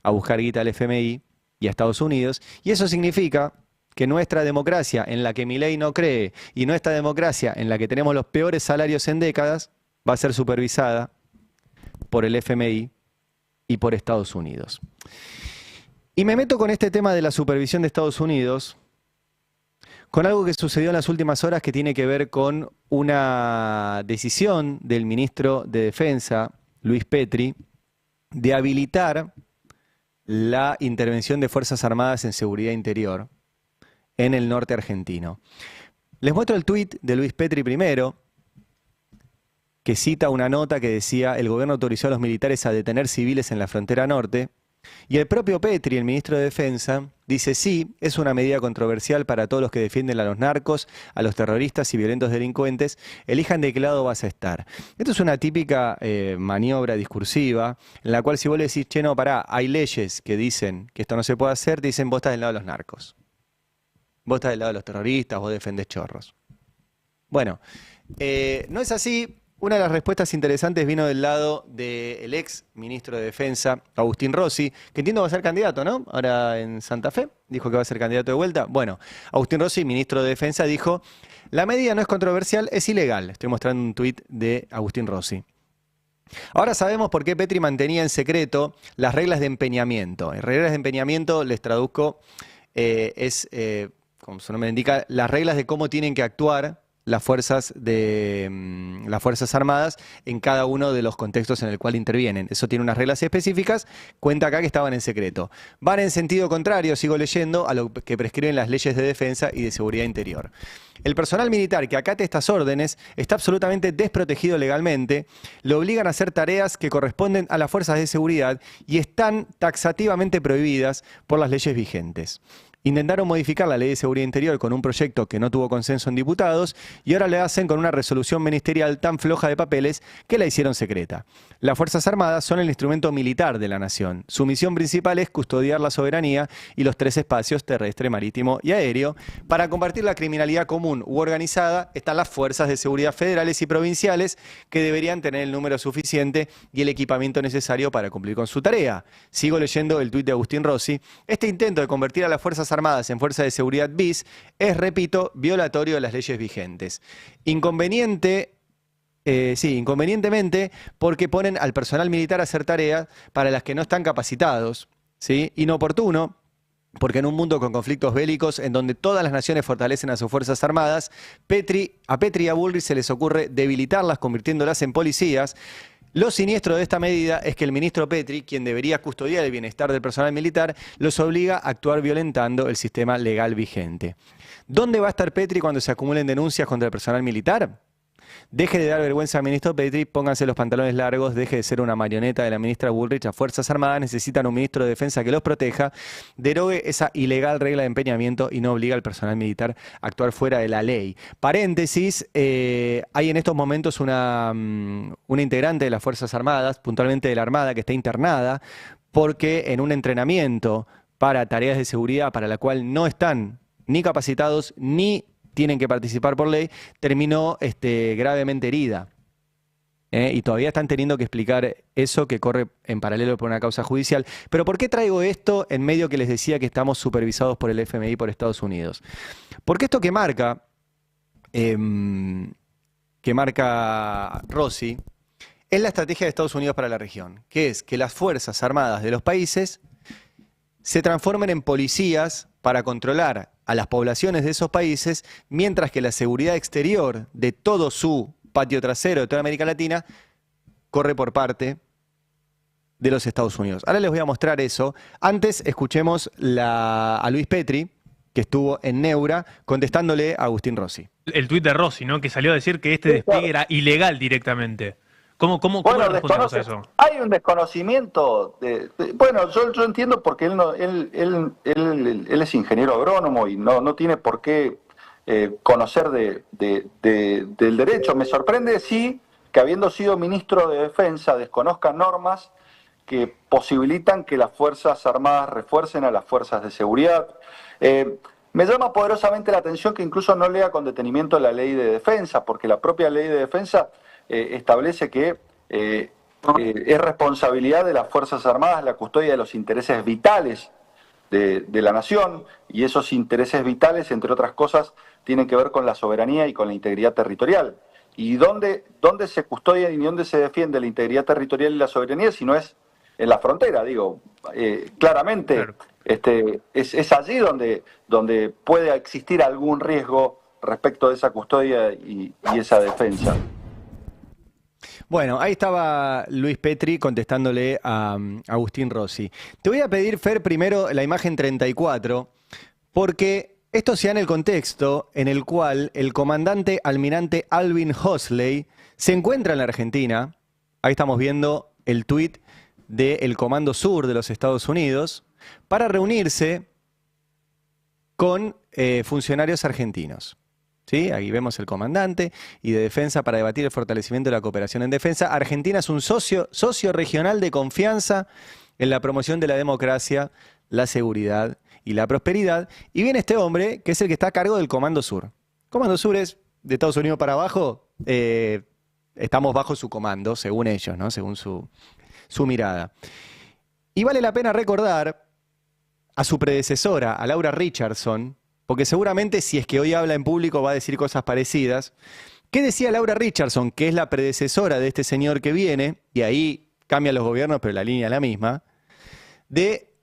a buscar guita al FMI y a Estados Unidos, y eso significa que nuestra democracia, en la que Milei no cree, y nuestra democracia, en la que tenemos los peores salarios en décadas, va a ser supervisada por el FMI y por Estados Unidos. Y me meto con este tema de la supervisión de Estados Unidos, con algo que sucedió en las últimas horas que tiene que ver con una decisión del ministro de Defensa, Luis Petri, de habilitar la intervención de Fuerzas Armadas en seguridad interior en el norte argentino. Les muestro el tuit de Luis Petri primero, que cita una nota que decía: el gobierno autorizó a los militares a detener civiles en la frontera norte. Y el propio Petri, el ministro de Defensa, dice: sí, es una medida controversial para todos los que defienden a los narcos, a los terroristas y violentos delincuentes. Elijan de qué lado vas a estar. Esto es una típica maniobra discursiva en la cual si vos le decís, che, no, pará, hay leyes que dicen que esto no se puede hacer, te dicen, vos estás del lado de los narcos. Vos estás del lado de los terroristas, vos defendés chorros. Bueno, no es así. Una de las respuestas interesantes vino del lado del ex ministro de Defensa, Agustín Rossi, que entiendo va a ser candidato, ¿no? Ahora en Santa Fe, dijo que va a ser candidato de vuelta. Bueno, Agustín Rossi, ministro de Defensa, dijo: la medida no es controversial, es ilegal. Estoy mostrando un tuit de Agustín Rossi. Ahora sabemos por qué Petri mantenía en secreto las reglas de empeñamiento. En reglas de empeñamiento, les traduzco, como su nombre indica, las reglas de cómo tienen que actuar las fuerzas armadas en cada uno de los contextos en el cual intervienen. Eso tiene unas reglas específicas, cuenta acá que estaban en secreto. Van en sentido contrario, sigo leyendo, a lo que prescriben las leyes de defensa y de seguridad interior. El personal militar que acate estas órdenes está absolutamente desprotegido legalmente, le obligan a hacer tareas que corresponden a las fuerzas de seguridad y están taxativamente prohibidas por las leyes vigentes. Intentaron modificar la ley de seguridad interior con un proyecto que no tuvo consenso en diputados y ahora le hacen con una resolución ministerial tan floja de papeles que la hicieron secreta. Las Fuerzas Armadas son el instrumento militar de la nación. Su misión principal es custodiar la soberanía y los 3 espacios terrestre, marítimo y aéreo. Para combatir la criminalidad común u organizada están las fuerzas de seguridad federales y provinciales que deberían tener el número suficiente y el equipamiento necesario para cumplir con su tarea. Sigo leyendo el tuit de Agustín Rossi. Este intento de convertir a las Fuerzas Armadas en Fuerza de Seguridad bis es, repito, violatorio de las leyes vigentes. Inconvenientemente porque ponen al personal militar a hacer tareas para las que no están capacitados, ¿sí? Inoportuno, porque en un mundo con conflictos bélicos, en donde todas las naciones fortalecen a sus Fuerzas Armadas, a Petri y a Bullrich se les ocurre debilitarlas convirtiéndolas en policías. Lo siniestro de esta medida es que el ministro Petri, quien debería custodiar el bienestar del personal militar, los obliga a actuar violentando el sistema legal vigente. ¿Dónde va a estar Petri cuando se acumulen denuncias contra el personal militar? Deje de dar vergüenza al ministro Petri, pónganse los pantalones largos, deje de ser una marioneta de la ministra Bullrich. Las Fuerzas Armadas necesitan un ministro de Defensa que los proteja, derogue esa ilegal regla de empeñamiento y no obliga al personal militar a actuar fuera de la ley. Paréntesis, hay en estos momentos una integrante de las Fuerzas Armadas, puntualmente de la Armada, que está internada porque en un entrenamiento para tareas de seguridad para la cual no están ni capacitados ni tienen que participar por ley, terminó gravemente herida. Y todavía están teniendo que explicar eso que corre en paralelo por una causa judicial. Pero ¿por qué traigo esto en medio que les decía que estamos supervisados por el FMI por Estados Unidos? Porque esto que marca Rossi es la estrategia de Estados Unidos para la región, que es que las Fuerzas Armadas de los países se transformen en policías para controlar a las poblaciones de esos países, mientras que la seguridad exterior de todo su patio trasero, de toda América Latina, corre por parte de los Estados Unidos. Ahora les voy a mostrar eso. Antes escuchemos a Luis Petri, que estuvo en Neura, contestándole a Agustín Rossi. El tuit de Rossi, ¿no? Que salió a decir que este despliegue era ilegal directamente. ¿Cómo le respondemos a eso? Hay un desconocimiento. Bueno, yo entiendo porque él es ingeniero agrónomo y no tiene por qué conocer del derecho. Me sorprende, sí, que habiendo sido ministro de Defensa desconozca normas que posibilitan que las Fuerzas Armadas refuercen a las fuerzas de seguridad. Me llama poderosamente la atención que incluso no lea con detenimiento la ley de defensa, porque la propia ley de defensa establece que es responsabilidad de las Fuerzas Armadas la custodia de los intereses vitales de la nación, y esos intereses vitales, entre otras cosas, tienen que ver con la soberanía y con la integridad territorial. ¿Y dónde se custodia y dónde se defiende la integridad territorial y la soberanía si no es en la frontera? Digo, claramente claro. Es allí donde puede existir algún riesgo respecto de esa custodia y esa defensa. Bueno, ahí estaba Luis Petri contestándole a Agustín Rossi. Te voy a pedir, Fer, primero la imagen 34, porque esto se da en el contexto en el cual el comandante almirante Alvin Hosley se encuentra en la Argentina. Ahí estamos viendo el tuit del Comando Sur de los Estados Unidos para reunirse con funcionarios argentinos. ¿Sí? Aquí vemos el comandante y de defensa para debatir el fortalecimiento de la cooperación en defensa. Argentina es un socio regional de confianza en la promoción de la democracia, la seguridad y la prosperidad. Y viene este hombre, que es el que está a cargo del Comando Sur. Comando Sur es de Estados Unidos para abajo. Estamos bajo su comando, según ellos, ¿no? Según su mirada. Y vale la pena recordar a su predecesora, a Laura Richardson, porque seguramente si es que hoy habla en público va a decir cosas parecidas. ¿Qué decía Laura Richardson, que es la predecesora de este señor que viene, y ahí cambian los gobiernos, pero la línea es la misma, de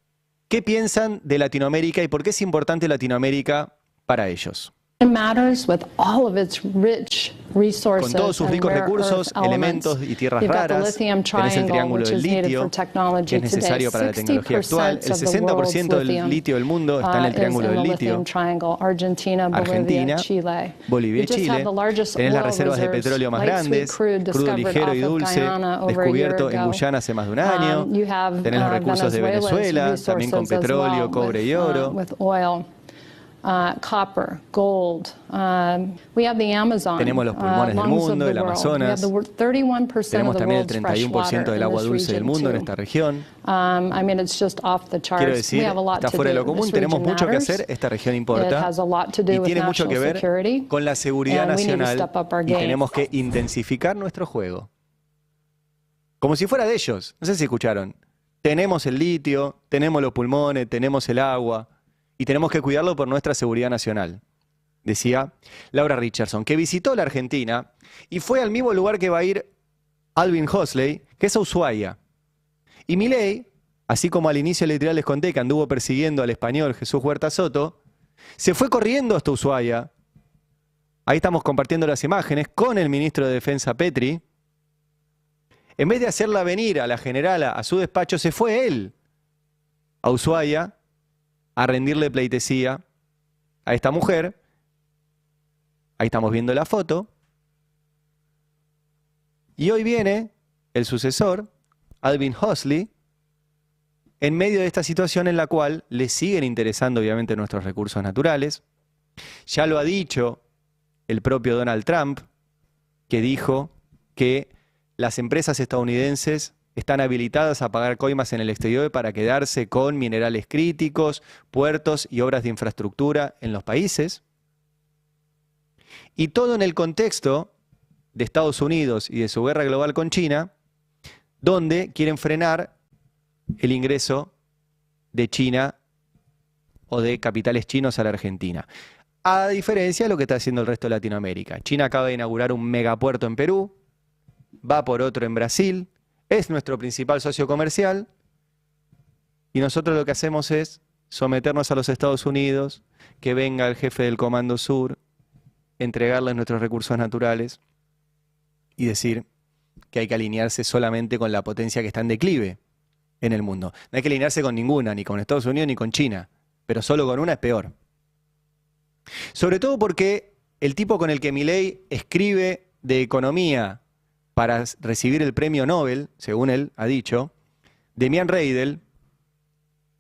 qué piensan de Latinoamérica y por qué es importante Latinoamérica para ellos? Con todos sus ricos recursos, elementos y tierras raras, tenés el triángulo del litio, que es necesario para la tecnología actual. El 60% del litio del mundo está en el triángulo del litio. Argentina, Bolivia y Chile. Tenés las reservas de petróleo más grandes, crudo ligero y dulce, descubierto en Guyana hace más de un año. Tenés los recursos de Venezuela, también con petróleo, cobre y oro. Copper, gold. We have the Amazon. Tenemos los pulmones del mundo, el Amazonas. Tenemos también el 31% del agua dulce del mundo en esta región. Quiero decir, está fuera de lo común. Tenemos mucho que hacer. Esta región importa y tiene mucho que ver con la seguridad nacional y tenemos que intensificar nuestro juego. Como si fuera de ellos. No sé si escucharon. Tenemos el litio, tenemos los pulmones, tenemos el agua. Y tenemos que cuidarlo por nuestra seguridad nacional, decía Laura Richardson, que visitó la Argentina y fue al mismo lugar que va a ir Alvin Hoxley, que es a Ushuaia. Y Milei, así como al inicio del editorial les conté que anduvo persiguiendo al español Jesús Huerta Soto, se fue corriendo hasta Ushuaia. Ahí estamos compartiendo las imágenes con el ministro de Defensa Petri. En vez de hacerla venir a la generala a su despacho, se fue él a Ushuaia a rendirle pleitesía a esta mujer. Ahí estamos viendo la foto. Y hoy viene el sucesor, Alvin Hoxley, en medio de esta situación en la cual le siguen interesando obviamente nuestros recursos naturales. Ya lo ha dicho el propio Donald Trump, que dijo que las empresas estadounidenses están habilitadas a pagar coimas en el exterior para quedarse con minerales críticos, puertos y obras de infraestructura en los países. Y todo en el contexto de Estados Unidos y de su guerra global con China, donde quieren frenar el ingreso de China o de capitales chinos a la Argentina. A diferencia de lo que está haciendo el resto de Latinoamérica. China acaba de inaugurar un megapuerto en Perú, va por otro en Brasil, es nuestro principal socio comercial y nosotros lo que hacemos es someternos a los Estados Unidos, que venga el jefe del Comando Sur, entregarles nuestros recursos naturales y decir que hay que alinearse solamente con la potencia que está en declive en el mundo. No hay que alinearse con ninguna, ni con Estados Unidos ni con China, pero solo con una es peor. Sobre todo porque el tipo con el que Milei escribe de economía para recibir el premio Nobel, según él ha dicho, Demian Reidel,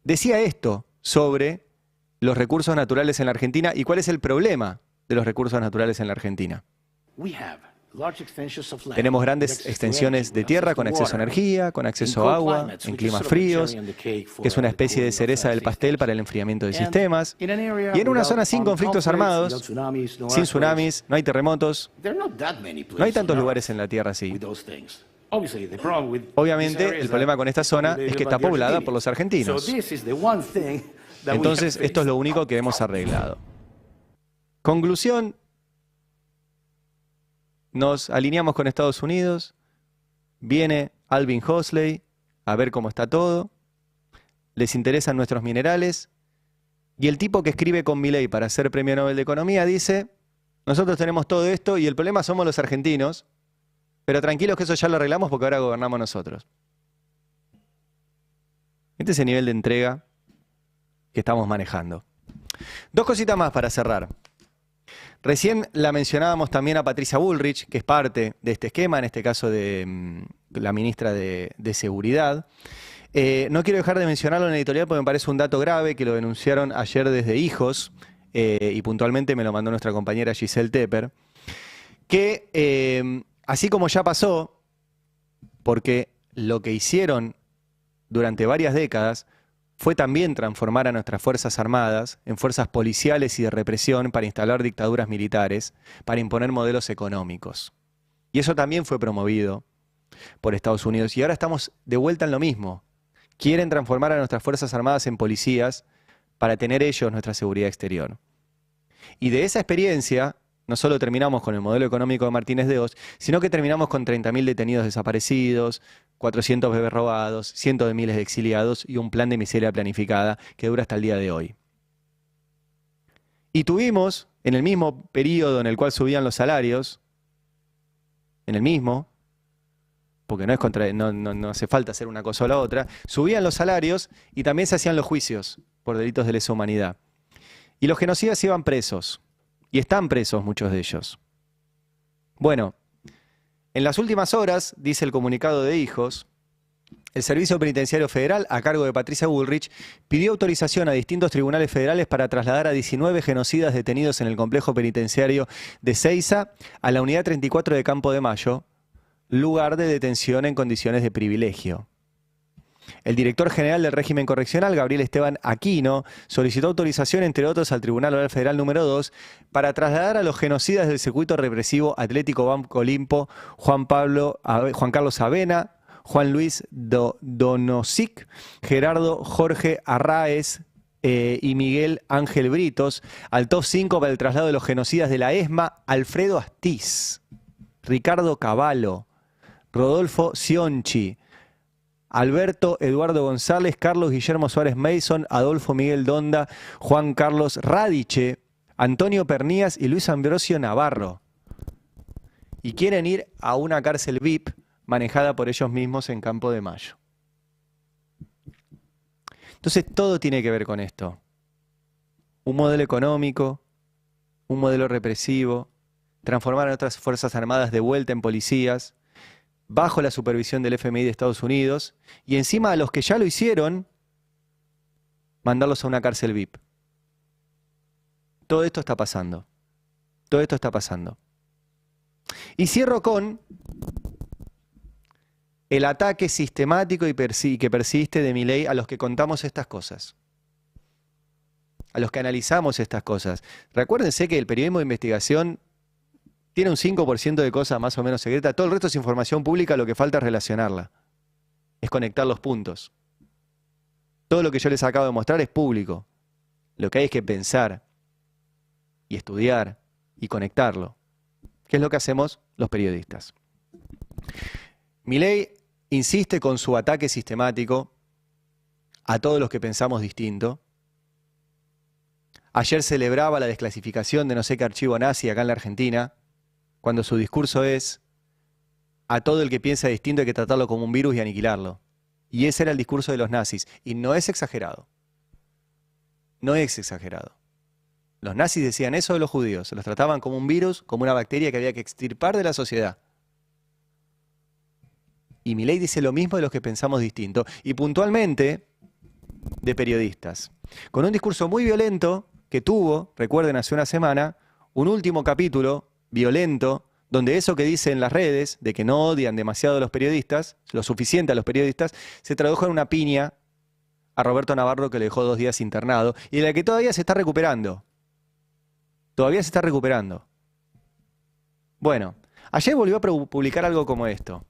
decía esto sobre los recursos naturales en la Argentina y cuál es el problema de los recursos naturales en la Argentina. Tenemos grandes extensiones de tierra con acceso a energía, con acceso a agua, en climas fríos, que es una especie de cereza del pastel para el enfriamiento de sistemas. Y en una zona sin conflictos armados, sin tsunamis, no hay terremotos, no hay tantos lugares en la Tierra así. Obviamente, el problema con esta zona es que está poblada por los argentinos. Entonces, esto es lo único que hemos arreglado. Conclusión. Nos alineamos con Estados Unidos, viene Alvin Hoxley a ver cómo está todo, les interesan nuestros minerales, y el tipo que escribe con Milei para ser Premio Nobel de Economía dice, nosotros tenemos todo esto y el problema somos los argentinos, pero tranquilos que eso ya lo arreglamos porque ahora gobernamos nosotros. Este es el nivel de entrega que estamos manejando. Dos cositas más para cerrar. Recién la mencionábamos también a Patricia Bullrich, que es parte de este esquema, en este caso de la ministra de Seguridad. No quiero dejar de mencionarlo en la editorial porque me parece un dato grave que lo denunciaron ayer desde Hijos, y puntualmente me lo mandó nuestra compañera Giselle Tepper, que así como ya pasó, porque lo que hicieron durante varias décadas fue también transformar a nuestras Fuerzas Armadas en fuerzas policiales y de represión para instalar dictaduras militares, para imponer modelos económicos. Y eso también fue promovido por Estados Unidos. Y ahora estamos de vuelta en lo mismo. Quieren transformar a nuestras Fuerzas Armadas en policías para tener ellos nuestra seguridad exterior. Y de esa experiencia, no solo terminamos con el modelo económico de Martínez de Hoz, sino que terminamos con 30.000 detenidos desaparecidos, 400 bebés robados, cientos de miles de exiliados y un plan de miseria planificada que dura hasta el día de hoy. Y tuvimos, en el mismo periodo en el cual subían los salarios, en el mismo, porque no hace falta hacer una cosa o la otra, subían los salarios y también se hacían los juicios por delitos de lesa humanidad. Y los genocidas iban presos, y están presos muchos de ellos. Bueno, en las últimas horas, dice el comunicado de Hijos, el Servicio Penitenciario Federal, a cargo de Patricia Bullrich, pidió autorización a distintos tribunales federales para trasladar a 19 genocidas detenidos en el complejo penitenciario de Ezeiza a la unidad 34 de Campo de Mayo, lugar de detención en condiciones de privilegio. El director general del régimen correccional, Gabriel Esteban Aquino, solicitó autorización, entre otros, al Tribunal Oral Federal número 2 para trasladar a los genocidas del circuito represivo Atlético Banco Olimpo, Juan Carlos Avena, Juan Luis Donosic, Gerardo Jorge Arraez y Miguel Ángel Britos, al top 5 para el traslado de los genocidas de la ESMA, Alfredo Astiz, Ricardo Cavallo, Rodolfo Cionchi, Alberto Eduardo González, Carlos Guillermo Suárez Mason, Adolfo Miguel Donda, Juan Carlos Radiche, Antonio Pernías y Luis Ambrosio Navarro. Y quieren ir a una cárcel VIP manejada por ellos mismos en Campo de Mayo. Entonces todo tiene que ver con esto. Un modelo económico, un modelo represivo, transformar a otras fuerzas armadas de vuelta en policías, bajo la supervisión del FMI de Estados Unidos, y encima a los que ya lo hicieron, mandarlos a una cárcel VIP. Todo esto está pasando. Todo esto está pasando. Y cierro con el ataque sistemático y que persiste de Milei a los que contamos estas cosas, a los que analizamos estas cosas. Recuérdense que el periodismo de investigación tiene un 5% de cosas más o menos secretas. Todo el resto es información pública, lo que falta es relacionarla. Es conectar los puntos. Todo lo que yo les acabo de mostrar es público. Lo que hay es que pensar y estudiar y conectarlo. ¿Qué es lo que hacemos los periodistas? Milei insiste con su ataque sistemático a todos los que pensamos distinto. Ayer celebraba la desclasificación de no sé qué archivo nazi acá en la Argentina, cuando su discurso es: a todo el que piensa distinto hay que tratarlo como un virus y aniquilarlo. Y ese era el discurso de los nazis. Y no es exagerado. No es exagerado. Los nazis decían eso de los judíos. Se los trataban como un virus, como una bacteria que había que extirpar de la sociedad. Y Milei dice lo mismo de los que pensamos distinto. Y puntualmente de periodistas. Con un discurso muy violento que tuvo, recuerden, hace una semana, un último capítulo violento, donde eso que dice en las redes, de que no odian demasiado a los periodistas, lo suficiente a los periodistas, se tradujo en una piña a Roberto Navarro, que le dejó 2 días internado, y de la que todavía se está recuperando. Todavía se está recuperando. Bueno, ayer volvió a publicar algo como esto.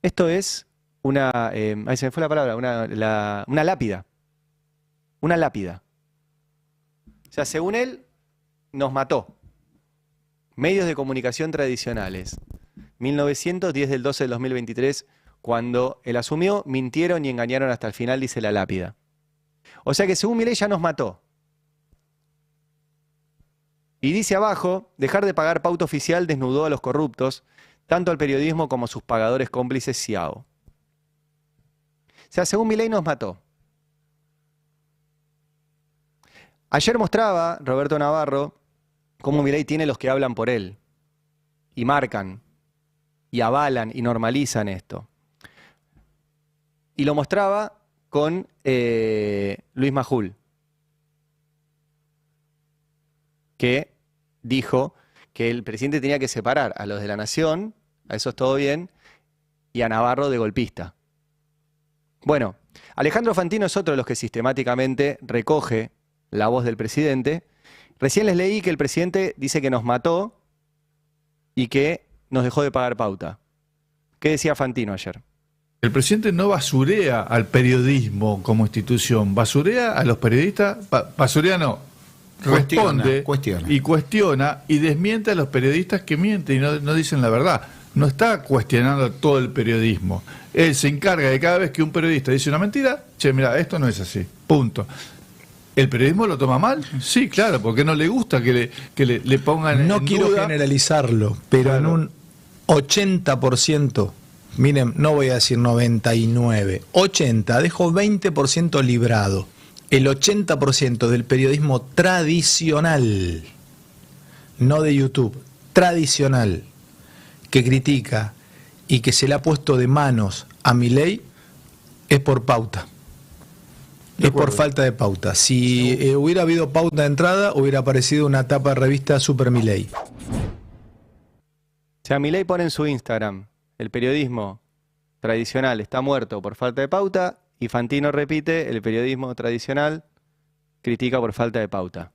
Esto es una, ahí se me fue la palabra, una lápida. Una lápida. O sea, según él, nos mató. Medios de comunicación tradicionales. 1910 del 12 del 2023, cuando él asumió, mintieron y engañaron hasta el final, dice la lápida. O sea que según Milei ya nos mató. Y dice abajo, dejar de pagar pauta oficial desnudó a los corruptos, tanto al periodismo como a sus pagadores cómplices Ciao. O sea, según Milei nos mató. Ayer mostraba Roberto Navarro cómo Milei tiene los que hablan por él, y marcan, y avalan, y normalizan esto. Y lo mostraba con Luis Majul, que dijo que el presidente tenía que separar a los de la Nación, a esos todo bien, y a Navarro de golpista. Bueno, Alejandro Fantino es otro de los que sistemáticamente recoge la voz del presidente. Recién les leí que el presidente dice que nos mató y que nos dejó de pagar pauta. ¿Qué decía Fantino ayer? El presidente no basurea al periodismo como institución, basurea a los periodistas, basurea no, responde cuestiona. Y cuestiona y desmiente a los periodistas que mienten y no dicen la verdad. no está cuestionando todo el periodismo. Él se encarga de cada vez que un periodista dice una mentira, che, mira, esto no es así, punto. ¿El periodismo lo toma mal? Sí, claro, porque no le gusta que le pongan No en quiero duda. generalizarlo, pero Claro. en un 80%, miren, no voy a decir 99, 80, dejo 20% librado. El 80% del periodismo tradicional, no de YouTube, tradicional, que critica y que se le ha puesto de manos a Milei, es por pauta. Es por falta de pauta. Si hubiera habido pauta de entrada, hubiera aparecido una tapa de revista Super Milei. O sea, Milei pone en su Instagram, el periodismo tradicional está muerto por falta de pauta, y Fantino repite, el periodismo tradicional critica por falta de pauta.